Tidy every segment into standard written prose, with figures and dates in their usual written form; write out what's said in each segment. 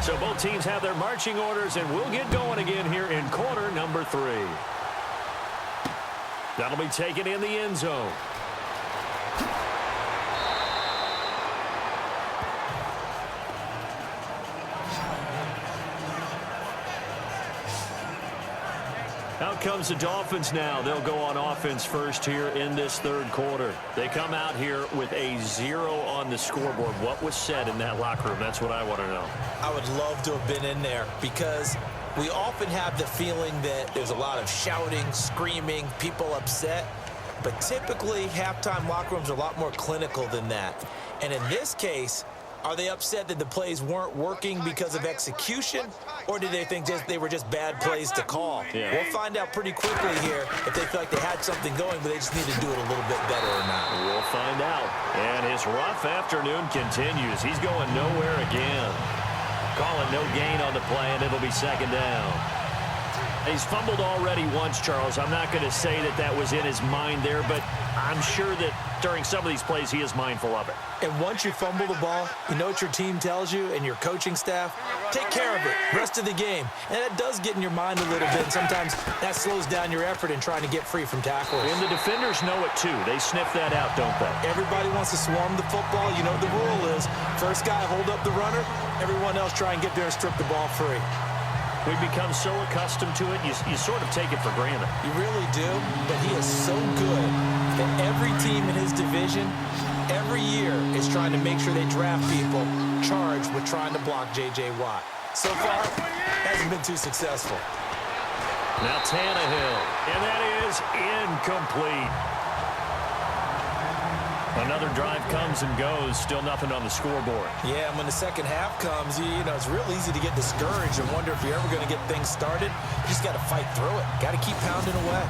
So both teams have their marching orders, and we'll get going again here in quarter number 3. That'll be taken in the end zone. Out comes the Dolphins now. They'll go on offense first here in this third quarter. They come out here with a 0 on the scoreboard. What was said in that locker room? That's what I want to know. I would love to have been in there because we often have the feeling that there's a lot of shouting, screaming, people upset. But typically, halftime locker rooms are a lot more clinical than that. And in this case, are they upset that the plays weren't working because of execution, or do they think they were just bad plays to call? Yeah. We'll find out pretty quickly here if they feel like they had something going, but they just need to do it a little bit better or not. We'll find out. And his rough afternoon continues. He's going nowhere again. Calling no gain on the play, and it'll be second down. He's fumbled already once, Charles. I'm not going to say that that was in his mind there, but I'm sure that during some of these plays he is mindful of it. And once you fumble the ball, you know what your team tells you and your coaching staff? Take care of it rest of the game. And that does get in your mind a little bit. And sometimes that slows down your effort in trying to get free from tackles. And the defenders know it too. They sniff that out, don't they? Everybody wants to swarm the football. You know what the rule is. First guy hold up the runner. Everyone else try and get there and strip the ball free. We've become so accustomed to it, you sort of take it for granted. You really do, but he is so good that every team in his division, every year, is trying to make sure they draft people charged with trying to block J.J. Watt. So far, hasn't been too successful. Now Tannehill, and that is incomplete. Another drive comes and goes, still nothing on the scoreboard. Yeah, and when the second half comes, you know, it's real easy to get discouraged and wonder if you're ever going to get things started. You just got to fight through it. Got to keep pounding away.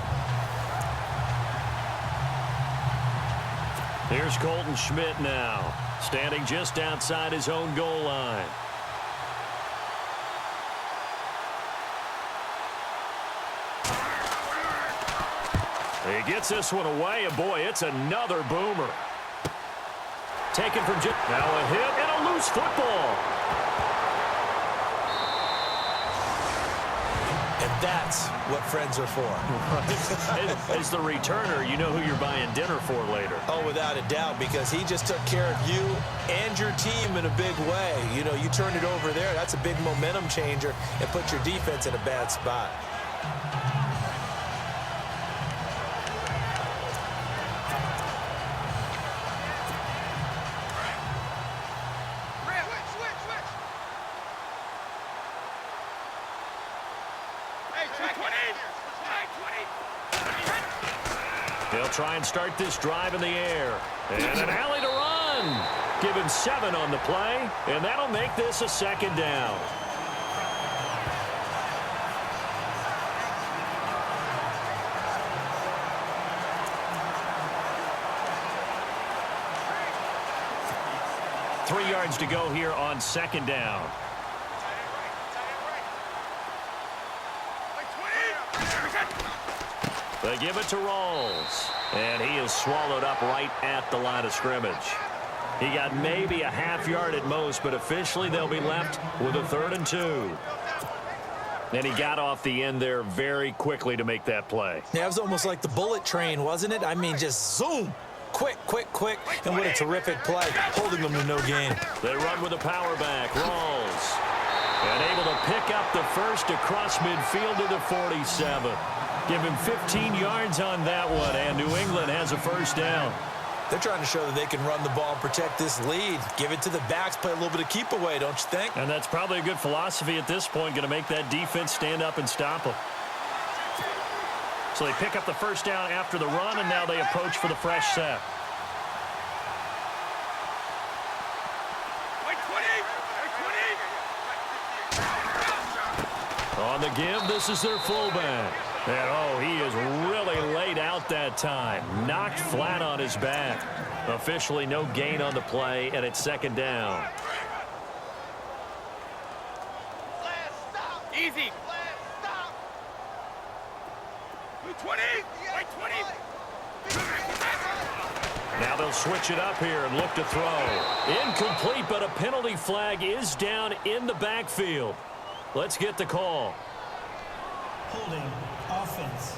Here's Colton Schmidt now, standing just outside his own goal line. He gets this one away, and boy, it's another boomer. Taken from just now a hit and a loose football. And that's what friends are for. As the returner, you know who you're buying dinner for later. Oh, without a doubt, because he just took care of you and your team in a big way. You know, you turned it over there. That's a big momentum changer and put your defense in a bad spot. They'll try and start this drive in the air. And an alley to run. Give him 7 on the play, and that'll make this a second down. Three yards to go here on second down. They give it to Rawls, and he is swallowed up right at the line of scrimmage. He got maybe a half yard at most, but officially they'll be left with a 3rd and 2. And he got off the end there very quickly to make that play. Yeah, it was almost like the bullet train, wasn't it? I mean, just zoom. Quick, quick, quick. And what a terrific play, holding them to no gain. They run with a power back. Rawls. And able to pick up the first across midfield to the 47. Give him 15 yards on that one, and New England has a first down. They're trying to show that they can run the ball and protect this lead. Give it to the backs, play a little bit of keep away, don't you think? And that's probably a good philosophy at this point, going to make that defense stand up and stop them. So they pick up the first down after the run, and now they approach for the fresh set. On the give, this is their fullback. And, oh, he is really laid out that time. Knocked flat on his back. Officially no gain on the play, and it's second down. Easy. 20. Wait, 20. Now they'll switch it up here and look to throw. Incomplete, but a penalty flag is down in the backfield. Let's get the call. Holding offense.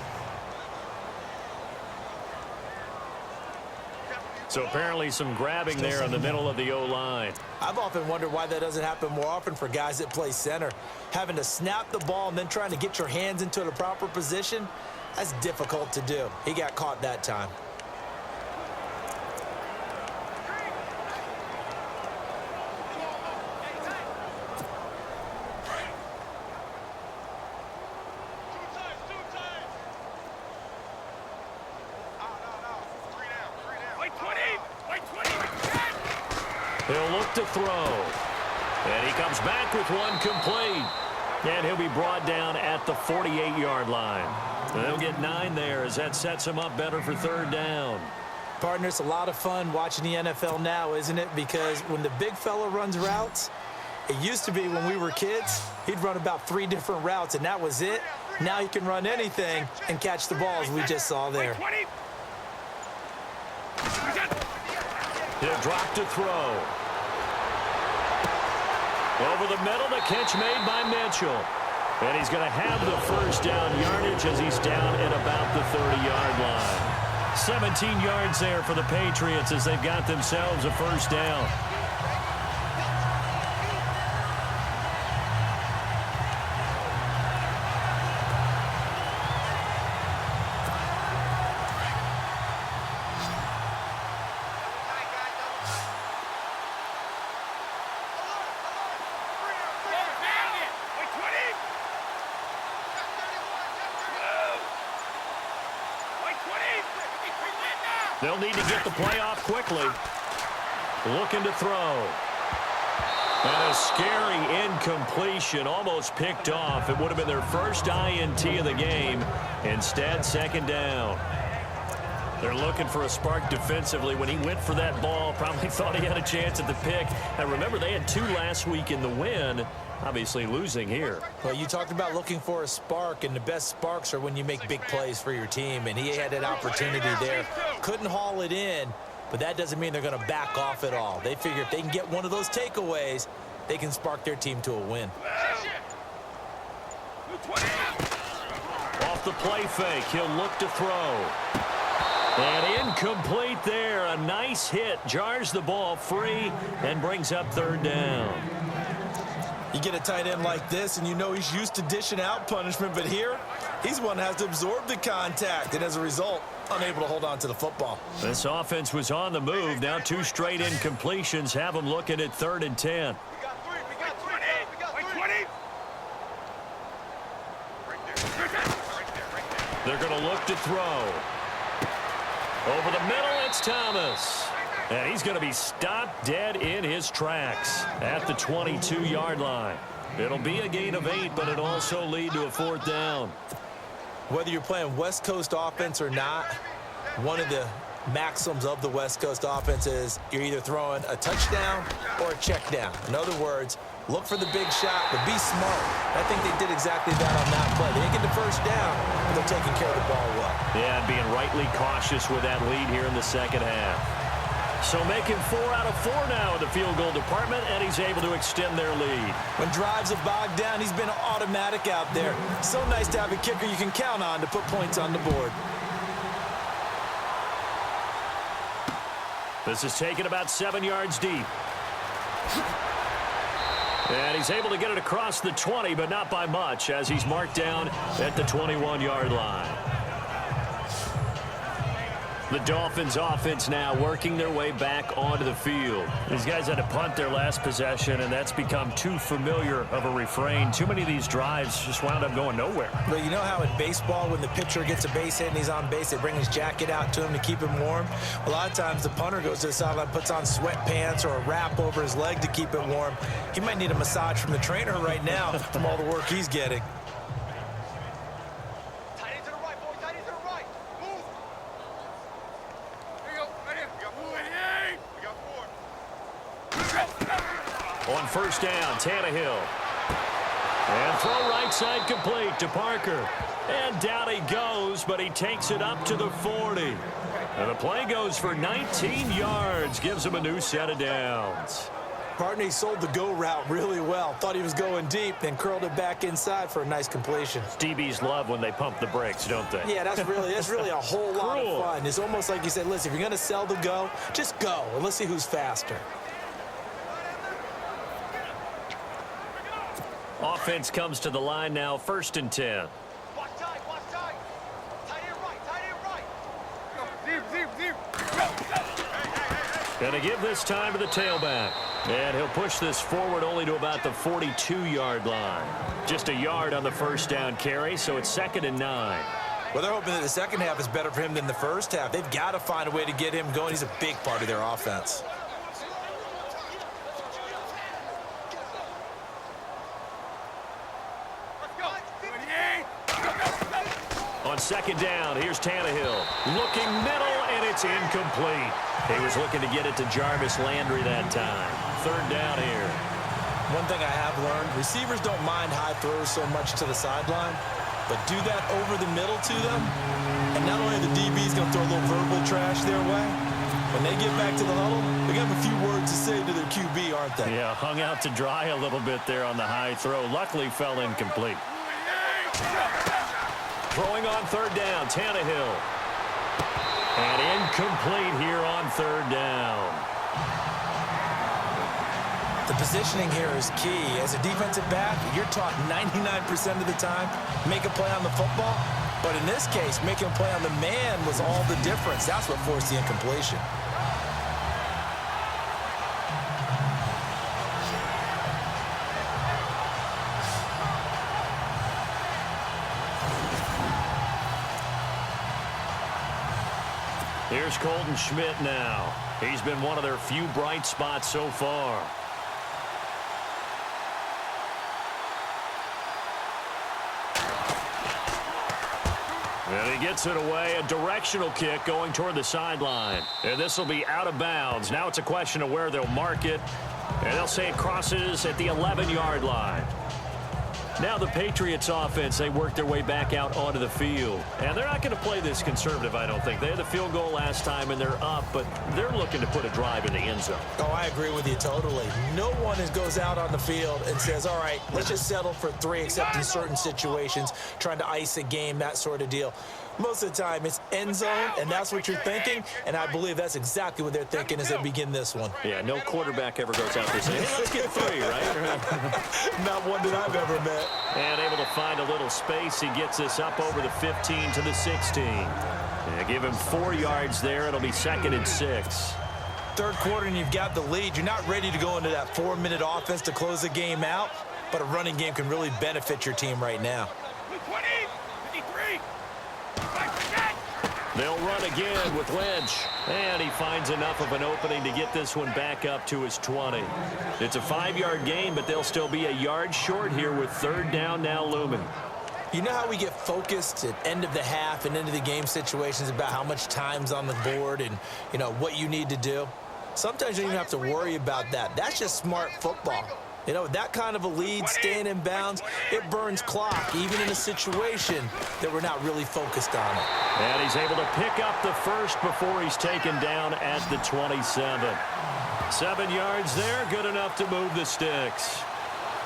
So apparently some grabbing there in the middle of the O-line. I've often wondered why that doesn't happen more often for guys that play center. Having to snap the ball and then trying to get your hands into the proper position, that's difficult to do. He got caught that time. He'll look to throw. And he comes back with one complete. And he'll be brought down at the 48-yard line. They'll get 9 there as that sets him up better for third down. Partner, it's a lot of fun watching the NFL now, isn't it? Because when the big fella runs routes, it used to be when we were kids, he'd run about 3 different routes, and that was it. Now he can run anything and catch the balls we just saw there. He'll drop to throw. Over the middle, the catch made by Mitchell. And he's going to have the first down yardage as he's down at about the 30-yard line. 17 yards there for the Patriots as they've got themselves a first down. They'll need to get the play off quickly. Looking to throw. And a scary incompletion, almost picked off. It would have been their first INT of the game. Instead, second down. They're looking for a spark defensively. When he went for that ball, probably thought he had a chance at the pick. And remember, they had 2 last week in the win. Obviously losing here. Well, you talked about looking for a spark, and the best sparks are when you make big plays for your team, and he had an opportunity there. Couldn't haul it in, but that doesn't mean they're going to back off at all. They figure if they can get one of those takeaways, they can spark their team to a win. Off the play fake, he'll look to throw. And incomplete there. A nice hit, jars the ball free, and brings up third down. You get a tight end like this, and you know he's used to dishing out punishment, but here, he's one that has to absorb the contact, and as a result, unable to hold on to the football. This offense was on the move. Now 2 straight incompletions have them looking at 3rd and 10. They're going to look to throw. Over the middle, it's Thomas. And he's going to be stopped dead in his tracks at the 22-yard line. It'll be a gain of 8, but it'll also lead to a 4th down. Whether you're playing West Coast offense or not, one of the maxims of the West Coast offense is you're either throwing a touchdown or a check down. In other words, look for the big shot, but be smart. I think they did exactly that on that play. They didn't get the first down, but they're taking care of the ball well. Yeah, and being rightly cautious with that lead here in the second half. So making 4 out of 4 now in the field goal department, and he's able to extend their lead. When drives have bogged down, he's been automatic out there. So nice to have a kicker you can count on to put points on the board. This is taken about 7 yards deep. And he's able to get it across the 20, but not by much, as he's marked down at the 21-yard line. The Dolphins offense now working their way back onto the field. These guys had to punt their last possession, and that's become too familiar of a refrain. Too many of these drives just wound up going nowhere. Well, you know how in baseball, when the pitcher gets a base hit and he's on base, they bring his jacket out to him to keep him warm? A lot of times the punter goes to the sideline, puts on sweatpants or a wrap over his leg to keep it warm. He might need a massage from the trainer right now from all the work he's getting. On first down, Tannehill. And throw right side complete to Parker. And down he goes, but he takes it up to the 40. And the play goes for 19 yards, gives him a new set of downs. Partner, he sold the go route really well. Thought he was going deep, then curled it back inside for a nice completion. DBs love when they pump the brakes, don't they? Yeah, that's really a whole lot of fun. It's almost like you said, listen, if you're going to sell the go, just go, and let's see who's faster. Offense comes to the line now, 1st and 10. Gonna give this time to the tailback. And he'll push this forward only to about the 42-yard line. Just a yard on the 1st down carry, so it's 2nd and 9. Well, they're hoping that the second half is better for him than the first half. They've got to find a way to get him going. He's a big part of their offense. On 2nd down, here's Tannehill. Looking middle, and it's incomplete. He was looking to get it to Jarvis Landry that time. 3rd down here. One thing I have learned, receivers don't mind high throws so much to the sideline, but do that over the middle to them, and not only are the DBs going to throw a little verbal trash their way, when they get back to the huddle, they're going to have a few words to say to their QB, aren't they? Yeah, hung out to dry a little bit there on the high throw. Luckily, fell incomplete. Throwing on 3rd down, Tannehill. And incomplete here on 3rd down. The positioning here is key. As a defensive back, you're taught 99% of the time, make a play on the football. But in this case, making a play on the man was all the difference. That's what forced the incompletion. Here's Colton Schmidt now. He's been one of their few bright spots so far. And he gets it away. A directional kick going toward the sideline. And this will be out of bounds. Now it's a question of where they'll mark it. And they'll say it crosses at the 11-yard line. Now the Patriots offense, they work their way back out onto the field. And they're not going to play this conservative, I don't think. They had the field goal last time, and they're up, but they're looking to put a drive in the end zone. Oh, I agree with you totally. No one goes out on the field and says, all right, let's just settle for 3, except in certain situations, trying to ice a game, that sort of deal. Most of the time, it's end zone, and that's what you're thinking, and I believe that's exactly what they're thinking as they begin this one. Yeah, no quarterback ever goes out there saying, hey, let's get 3, right? Not one that I've ever met. And able to find a little space. He gets this up over the 15 to the 16. Yeah, give him 4 yards there. It'll be 2nd and 6. Third quarter, and you've got the lead. You're not ready to go into that 4-minute offense to close the game out, but a running game can really benefit your team right now. 20, 53. They'll run again with Lynch. And he finds enough of an opening to get this one back up to his 20. It's a 5-yard gain, but they'll still be a yard short here with 3rd down now looming. You know how we get focused at end of the half and end of the game situations about how much time's on the board and, you know, what you need to do? Sometimes you don't even have to worry about that. That's just smart football. You know, that kind of a lead, staying in bounds, it burns clock, even in a situation that we're not really focused on it. And he's able to pick up the first before he's taken down at the 27. 7 yards there, good enough to move the sticks.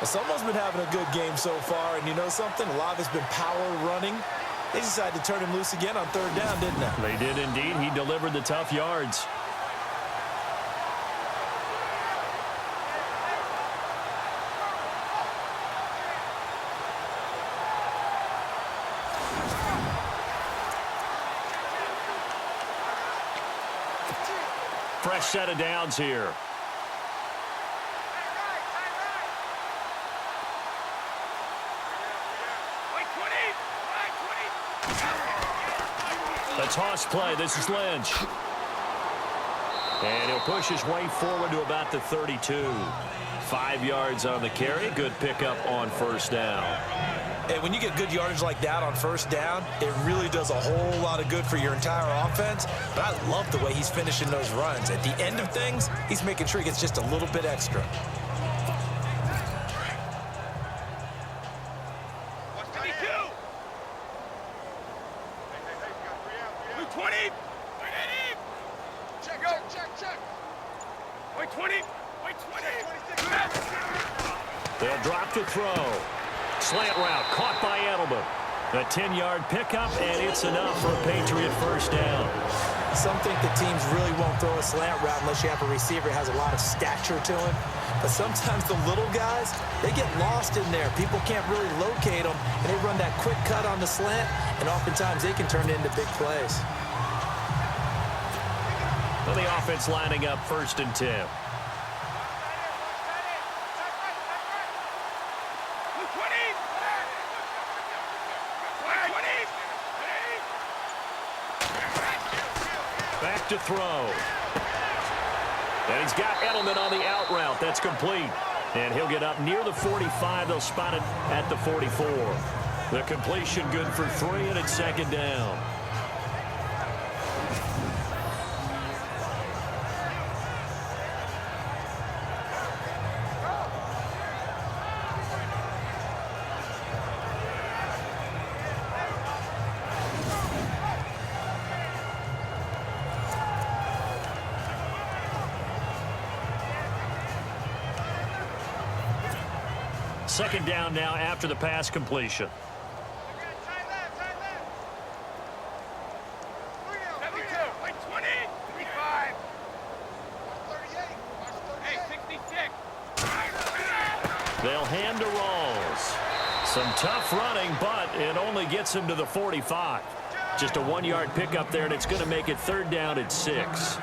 Well, someone's been having a good game so far, and you know something? A lot of it's been power running. They decided to turn him loose again on 3rd down, didn't they? They did indeed. He delivered the tough yards. Fresh set of downs here. A toss play. This is Lynch. And he'll push his way forward to about the 32. 5 yards on the carry. Good pickup on 1st down. And when you get good yardage like that on 1st down, it really does a whole lot of good for your entire offense. But I love the way he's finishing those runs. At the end of things, he's making sure he gets just a little bit extra. They'll drop to throw. Slant route caught by Edelman. A 10-yard pickup, and it's enough for a Patriot first down. Some think the teams really won't throw a slant route unless you have a receiver who has a lot of stature to him. But sometimes the little guys, they get lost in there. People can't really locate them, and they run that quick cut on the slant, and oftentimes they can turn it into big plays. Well, the offense lining up 1st and 10. Back to throw. And he's got Edelman on the out route. That's complete. And he'll get up near the 45. They'll spot it at the 44. The completion good for 3, and it's 2nd down. Second down now after the pass completion. They'll hand to Rawls. Some tough running, but it only gets him to the 45. Just a 1-yard pickup there, and it's going to make it 3rd down at 6.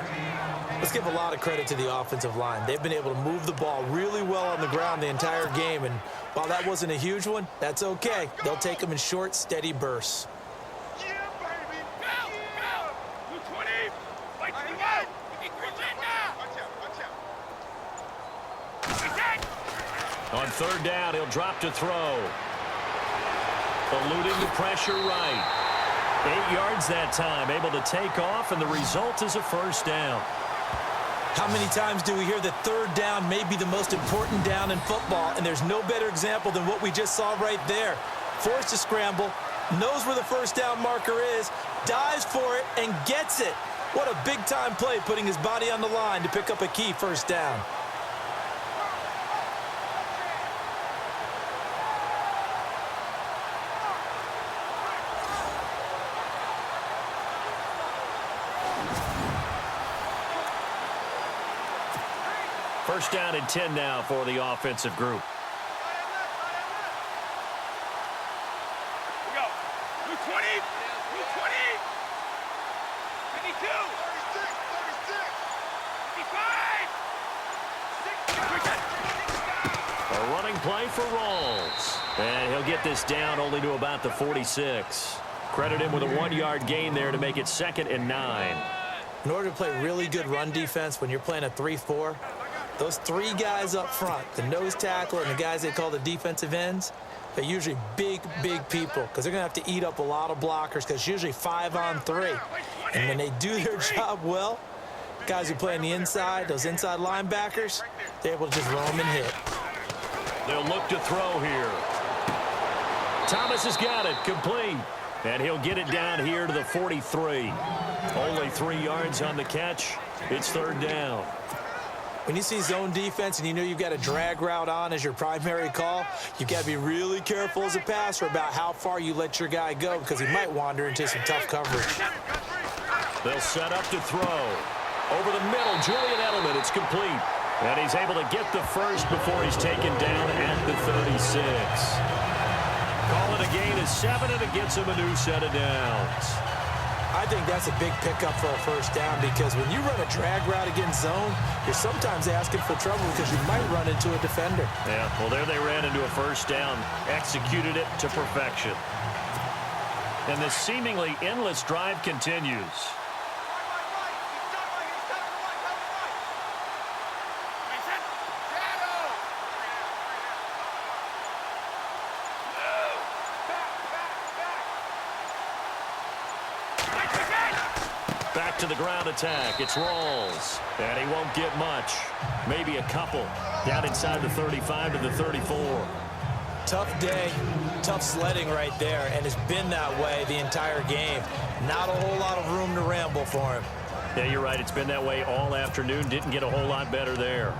Let's give a lot of credit to the offensive line. They've been able to move the ball really well on the ground the entire game, and while that wasn't a huge one, that's okay. They'll take them in short, steady bursts. On 3rd down, he'll drop to throw. Eluding the pressure right. 8 yards that time, able to take off, and the result is a first down. How many times do we hear that 3rd down may be the most important down in football, and there's no better example than what we just saw right there. Forced to scramble, knows where the first down marker is, dives for it, and gets it. What a big-time play, putting his body on the line to pick up a key first down. First down and 10 now for the offensive group. Go. 220. 220. 52. 55. A running play for Rawls. And he'll get this down only to about the 46. Credit him with a 1-yard gain there to make it 2nd and 9. In order to play really good run defense when you're playing a 3-4, those 3 guys up front, the nose tackle and the guys they call the defensive ends, they're usually big, big people because they're going to have to eat up a lot of blockers because it's usually 5 on 3. And when they do their job well, guys who play on the inside, those inside linebackers, they're able to just roam and hit. They'll look to throw here. Thomas has got it, complete. And he'll get it down here to the 43. Only 3 yards on the catch. It's 3rd down. When you see zone defense and you know you've got a drag route on as your primary call, you've got to be really careful as a passer about how far you let your guy go because he might wander into some tough coverage. They'll set up to throw. Over the middle, Julian Edelman, it's complete. And he's able to get the first before he's taken down at the 36. Call it a gain of 7, and it gets him a new set of downs. I think that's a big pickup for a first down because when you run a drag route against zone, you're sometimes asking for trouble because you might run into a defender. Yeah, well, there they ran into a first down, executed it to perfection. And this seemingly endless drive continues. Back to the ground attack. It's Rawls. And he won't get much. Maybe a couple. Down inside the 35 to the 34. Tough day, tough sledding right there, and it's been that way the entire game. Not a whole lot of room to ramble for him. Yeah, you're right. It's been that way all afternoon. Didn't get a whole lot better there.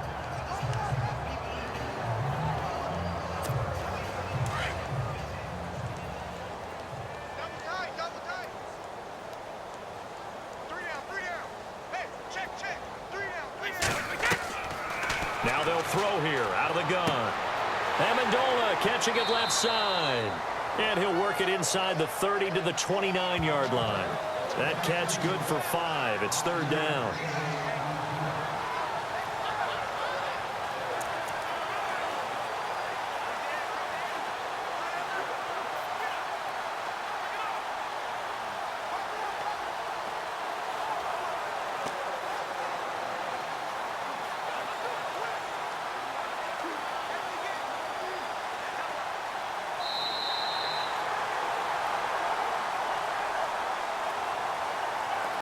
throw here out of the gun. Amendola catching it left side. And he'll work it inside the 30 to the 29-yard line. That catch good for 5. It's third down.